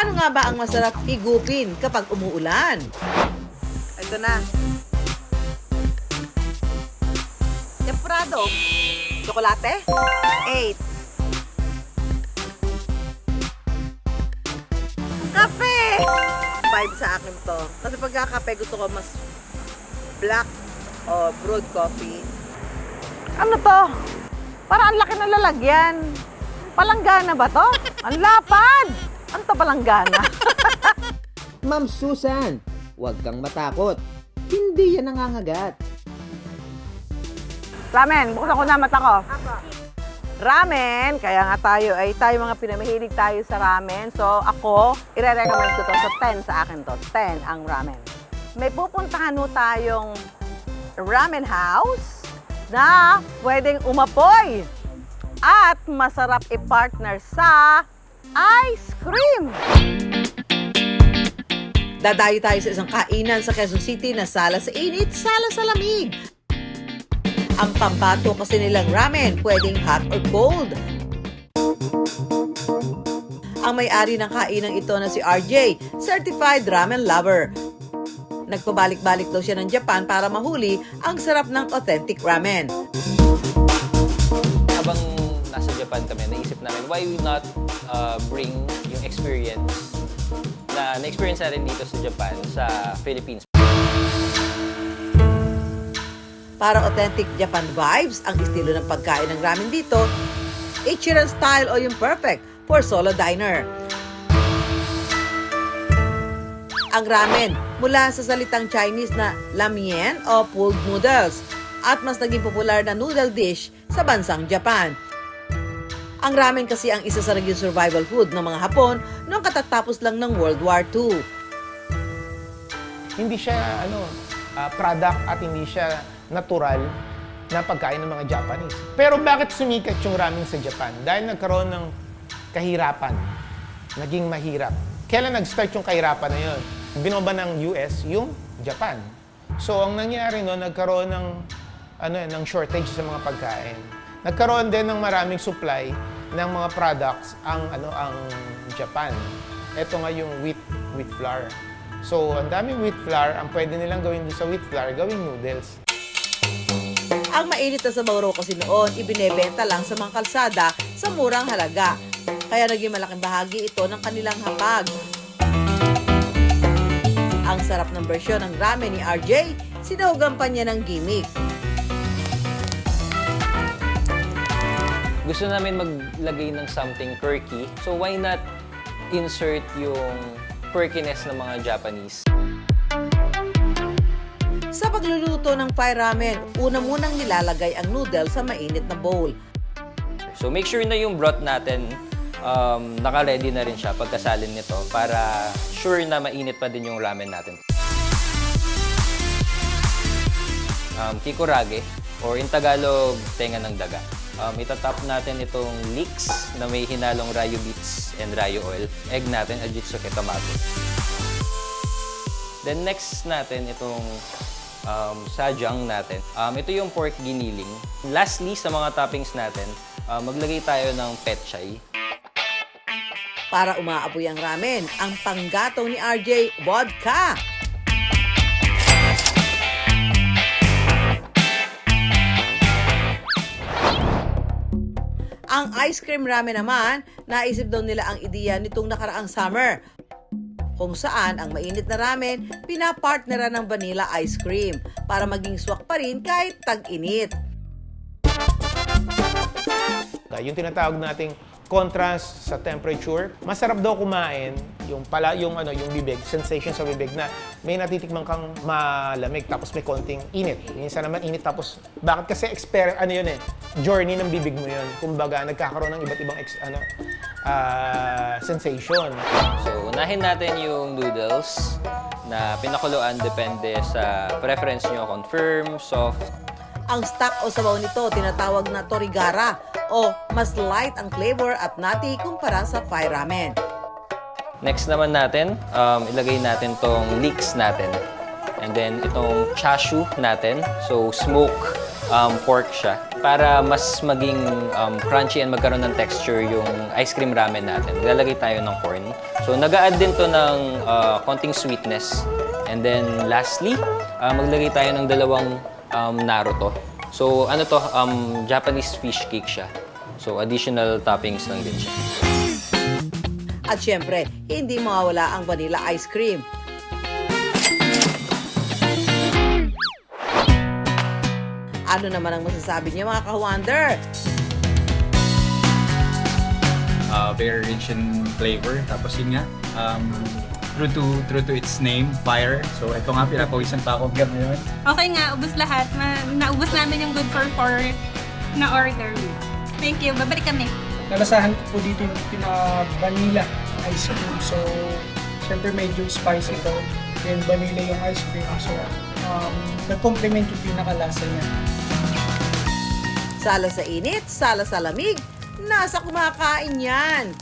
Paano nga ba ang masarap higupin kapag umuulan? Ito na. Temperado. Tsokolate. 8. Kape! 5 sa akin to. Kasi pagkakape gusto ko mas black o brewed coffee. Ano to? Parang ang laki ng lalagyan. Palanggana ba to? Ang lapad! Ano to palanggana? Ma'am Susan, huwag kang matakot. Hindi yan nangangagat. Ramen, buksan ko na mata ko. Ramen, kaya nga tayo mga pinamahilig tayo sa ramen. So ako, ire-recommend ko to. So 10 sa akin to. 10 ang ramen. May pupuntahan ho tayong ramen house na pwedeng umapoy at masarap i-partner sa ice cream. Dadayo tayo sa isang kainan sa Quezon City na sala sa init, sala sa lamig. Ang pambato kasi nilang ramen, pwedeng hot or cold. Ang may-ari ng kainang ito na si RJ, Certified Ramen Lover. Nagpabalik-balik daw siya ng Japan para mahuli ang sarap ng authentic ramen. Habang nasa Japan kami, naisip namin, why not bring yung experience na-experience natin dito sa Japan, sa Philippines. Para authentic Japan vibes ang estilo ng pagkain ng ramen dito, Ichiran style o yung perfect for solo diner. Ang ramen mula sa salitang Chinese na lamien o pulled noodles at mas naging popular na noodle dish sa bansang Japan. Ang ramen kasi ang isa sa naging survival food ng mga Hapon noong katatapos lang ng World War II. Hindi siya product at hindi siya natural na pagkain ng mga Japanese. Pero bakit sumikat yung ramen sa Japan? Dahil nagkaroon ng kahirapan. Naging mahirap. Kailan nag-start yung kahirapan na yun? Binoba ng US yung Japan. So, ang nangyari noon, nagkaroon ng shortage sa mga pagkain. Nagkaroon din ng maraming supply ng mga products ang Japan. Ito nga yung wheat flour. So, ang daming wheat flour, ang pwede nilang gawin sa wheat flour, gawing noodles. Ang mainit na sabaw raw kasi noon, ibinebenta lang sa mga kalsada sa murang halaga. Kaya naging malaking bahagi ito ng kanilang hapag. Ang sarap ng bersyon ng ramen ni RJ, sinahugan pa niya ng gimmick. Gusto namin maglagay ng something quirky, so why not insert yung quirkiness ng mga Japanese? Sa pagluluto ng Thai ramen, una munang nilalagay ang noodle sa mainit na bowl. So make sure na yung broth natin naka-ready na rin siya pagkasalin nito para sure na mainit pa din yung ramen natin. Kikurage, or in Tagalog, tenga ng daga. Itatap natin itong leeks na may hinalong rayo beets and rayo oil. Egg natin, ajitsuke tomato. Then next natin itong sajang natin. Ito yung pork giniling. Lastly, sa mga toppings natin, maglagay tayo ng petchay. Para umaapoy ang ramen, ang panggatong ni RJ, vodka. Ang ice cream ramen naman, naisip daw nila ang ideya nitong nakaraang summer, kung saan ang mainit na ramen pinapartneran ng vanilla ice cream para maging swak pa rin kahit tag-init. Yung tinatawag nating contrast sa temperature, masarap daw kumain yung bibig, sensation sa bibig na may natitikman kang malamig tapos may konting init. Minsan naman init tapos bakit kasi journey ng bibig mo yun. Kumbaga nagkakaroon ng iba't ibang sensation. So unahin natin yung noodles na pinakuluan depende sa preference nyo, kung firm, soft. Ang stock o sabaw nito tinatawag na torigara o mas light ang flavor at nati kumpara sa Thai ramen. Next naman natin, ilagay natin tong leeks natin. And then itong chashu natin, so smoke pork siya para mas maging crunchy and magkaroon ng texture yung ice cream ramen natin. Maglalagay tayo ng corn. So, nag-a-add din to ng konting sweetness. And then, lastly, maglagay tayo ng dalawang naruto. So, ano to? Japanese fish cake siya. So, additional toppings lang din siya. At syempre, hindi mawawala ang vanilla ice cream. Ano naman ang masasabi niyo mga ka-wonder? Very rich in flavor. Tapos yun nga, true to its name, fire. So ito nga, pinapawisan pa ako hanggang ngayon. Okay nga, ubos lahat. Naubos namin yung good for 4 na order. Thank you. Babalik kami. Nalasahan ko po dito yung pinaka-vanilla ice cream. So, syempre medyo spicy to. Then vanilla yung ice cream. So, nag-complement yung pinaka-lasa niya. Sala sa init, sala sa lamig, nasa kumakain yan.